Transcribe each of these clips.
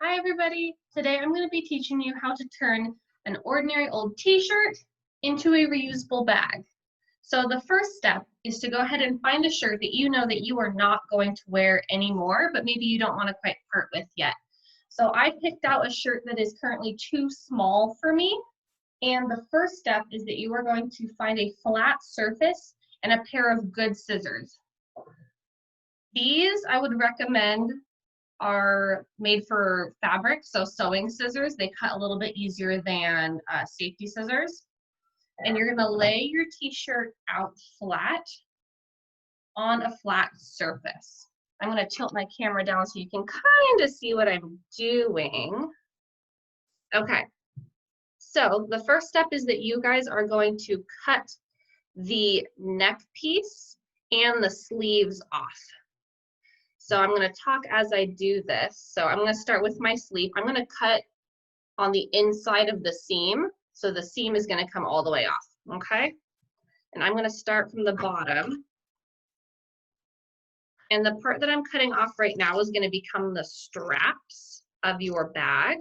Hi everybody! Today I'm going to be teaching you how to turn an ordinary old t-shirt into a reusable bag. So the first step is to go ahead and find a shirt that you know that you are not going to wear anymore, but maybe you don't want to quite part with yet. So I picked out a shirt that is currently too small for me, and the first step is that you are going to find a flat surface and a pair of good scissors. These I would recommend are made for fabric, so sewing scissors. They cut a little bit easier than safety scissors. And you're gonna lay your t-shirt out flat on a flat surface. I'm gonna tilt my camera down so you can kind of see what I'm doing. Okay, so the first step is that you guys are going to cut the neck piece and the sleeves off. So I'm going to talk as I do this. So I'm going to start with my sleeve. I'm going to cut on the inside of the seam. So the seam is going to come all the way off, okay? And I'm going to start from the bottom. And the part that I'm cutting off right now is going to become the straps of your bag.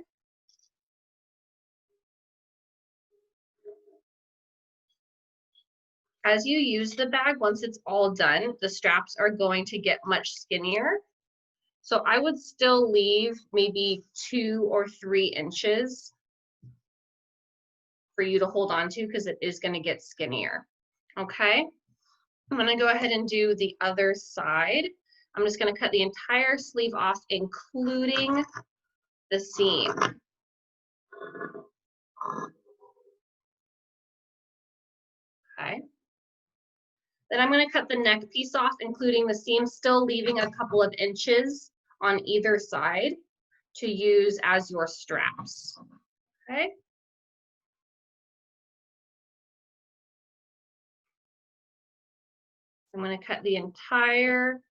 As you use the bag, once it's all done, the straps are going to get much skinnier. So I would still leave maybe 2 or 3 inches for you to hold on to because it is going to get skinnier. Okay, I'm going to go ahead and do the other side. I'm just going to cut the entire sleeve off, including the seam. Okay. Then I'm going to cut the neck piece off, including the seam, still leaving a couple of inches on either side to use as your straps. Okay. I'm going to cut the entire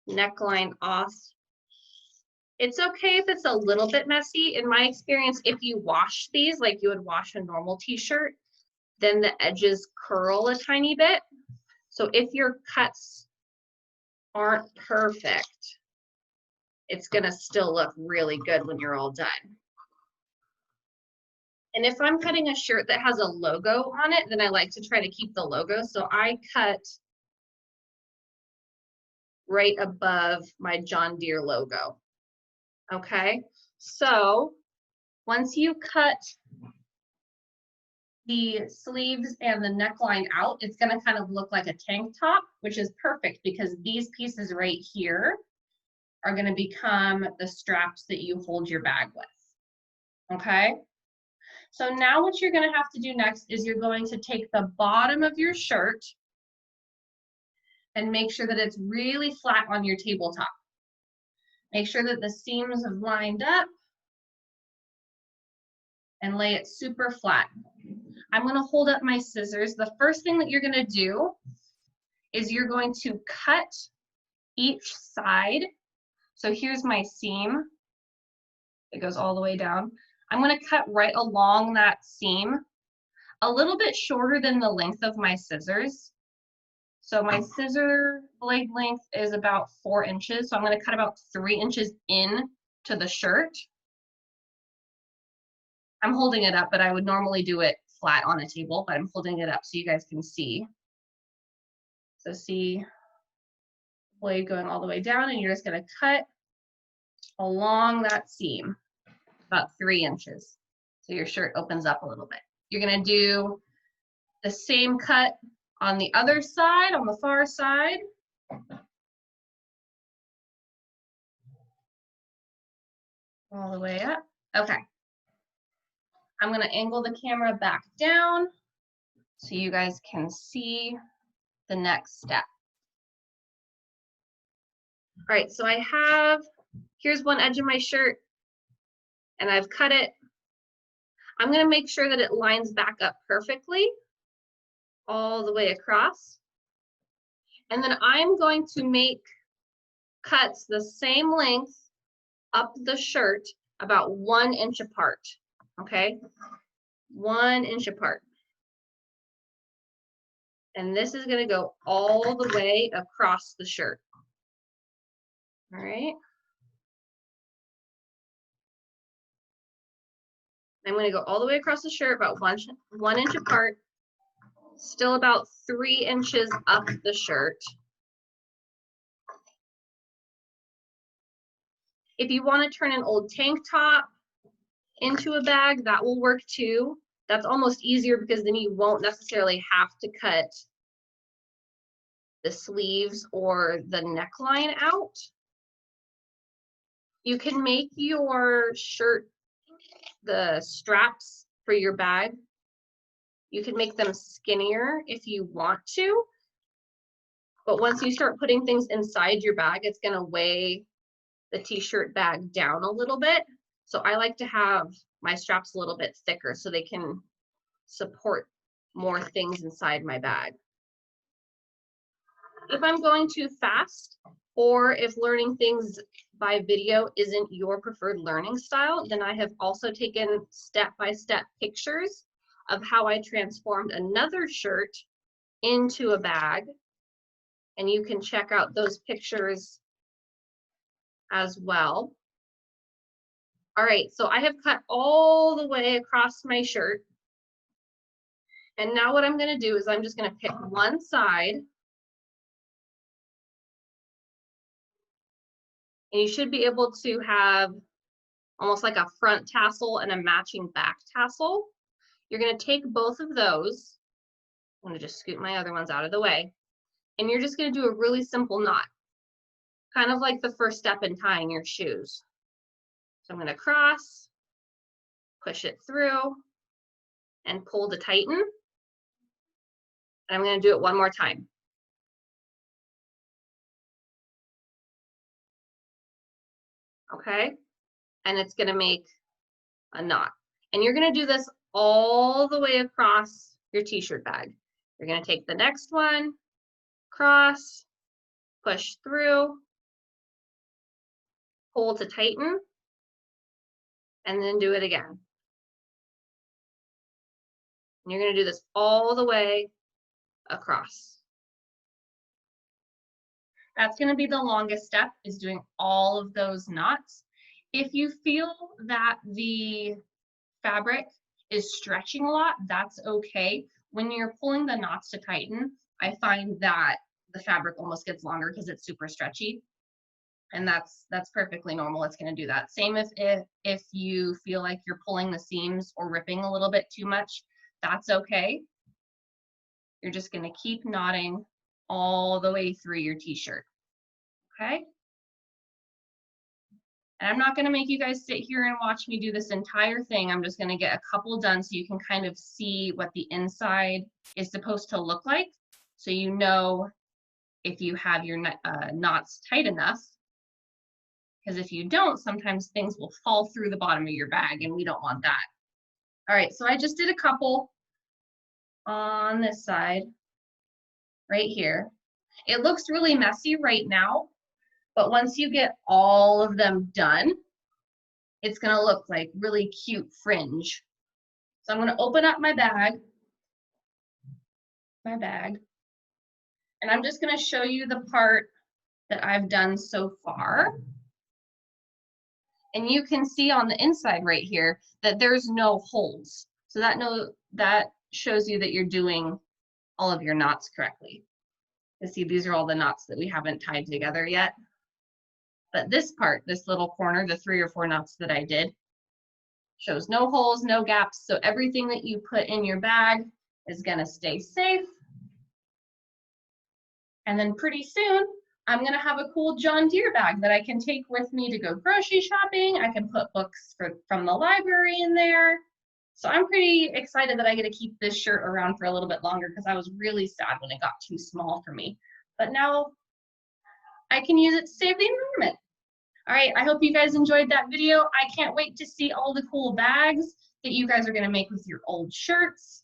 neckline off. It's okay if it's a little bit messy. In my experience, if you wash these like you would wash a normal t-shirt, then the edges curl a tiny bit. So if your cuts aren't perfect, it's gonna still look really good when you're all done. And if I'm cutting a shirt that has a logo on it, then I like to try to keep the logo. So I cut right above my John Deere logo. Okay, so once you cut the sleeves and the neckline out, it's going to kind of look like a tank top, which is perfect because these pieces right here are going to become the straps that you hold your bag with. Okay, so now what you're going to have to do next is you're going to take the bottom of your shirt and make sure that it's really flat on your tabletop. Make sure that the seams have lined up and lay it super flat. I'm going to hold up my scissors. The first thing that you're going to do is you're going to cut each side. So here's my seam. It goes all the way down. I'm going to cut right along that seam, a little bit shorter than the length of my scissors. So my scissor blade length is about 4 inches. So I'm going to cut about 3 inches in to the shirt. I'm holding it up, but I would normally do it flat on a table, but I'm holding it up so you guys can see. So see, blade going all the way down, and you're just going to cut along that seam about 3 inches. So your shirt opens up a little bit. You're going to do the same cut on the other side, on the far side. All the way up. Okay. I'm going to angle the camera back down so you guys can see the next step. All right, so I have, here's one edge of my shirt, and I've cut it. I'm going to make sure that it lines back up perfectly all the way across. And then I'm going to make cuts the same length up the shirt about 1 inch apart, okay? 1 inch apart. And this is going to go all the way across the shirt. All right. I'm going to go all the way across the shirt, about 1 inch apart, still about 3 inches up the shirt. If you want to turn an old tank top into a bag, that will work too. That's almost easier because then you won't necessarily have to cut the sleeves or the neckline out. You can make your shirt, the straps for your bag, you can make them skinnier if you want to. But once you start putting things inside your bag, it's going to weigh the t-shirt bag down a little bit. So I like to have my straps a little bit thicker so they can support more things inside my bag. If I'm going too fast, or if learning things by video isn't your preferred learning style, then I have also taken step-by-step pictures of how I transformed another shirt into a bag. And you can check out those pictures as well. All right, so I have cut all the way across my shirt. And now what I'm going to do is I'm just going to pick one side. And you should be able to have almost like a front tassel and a matching back tassel. You're going to take both of those. I'm going to just scoot my other ones out of the way. And you're just going to do a really simple knot, kind of like the first step in tying your shoes. So I'm going to cross, push it through, and pull to tighten. And I'm going to do it one more time. Okay, and it's going to make a knot. And you're going to do this all the way across your t-shirt bag. You're going to take the next one, cross, push through, pull to tighten, and then do it again. And you're going to do this all the way across. That's going to be the longest step, is doing all of those knots. If you feel that the fabric is stretching a lot, that's okay. When you're pulling the knots to tighten, I find that the fabric almost gets longer because it's super stretchy. And that's perfectly normal. It's going to do that. Same if you feel like you're pulling the seams or ripping a little bit too much, that's okay. You're just going to keep knotting all the way through your t-shirt. Okay? And I'm not going to make you guys sit here and watch me do this entire thing. I'm just going to get a couple done so you can kind of see what the inside is supposed to look like, so you know if you have your knots tight enough. Because if you don't, sometimes things will fall through the bottom of your bag, and we don't want that. All right, so I just did a couple on this side right here. It looks really messy right now, but once you get all of them done, it's going to look like really cute fringe. So I'm going to open up my bag, and I'm just going to show you the part that I've done so far. And you can see on the inside right here that there's no holes. So that shows you that you're doing all of your knots correctly. You see, these are all the knots that we haven't tied together yet. But this part, this little corner, the 3 or 4 knots that I did, shows no holes, no gaps. So everything that you put in your bag is going to stay safe. And then pretty soon, I'm going to have a cool John Deere bag that I can take with me to go grocery shopping. I can put books from the library in there. So I'm pretty excited that I get to keep this shirt around for a little bit longer, because I was really sad when it got too small for me. But now I can use it to save the environment. All right, I hope you guys enjoyed that video. I can't wait to see all the cool bags that you guys are going to make with your old shirts.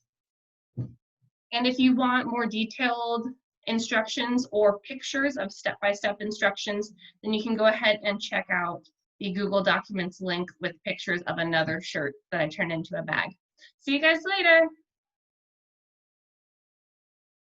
And if you want more detailed instructions or pictures of step-by-step instructions, then you can go ahead and check out the Google Documents link with pictures of another shirt that I turned into a bag. See you guys later.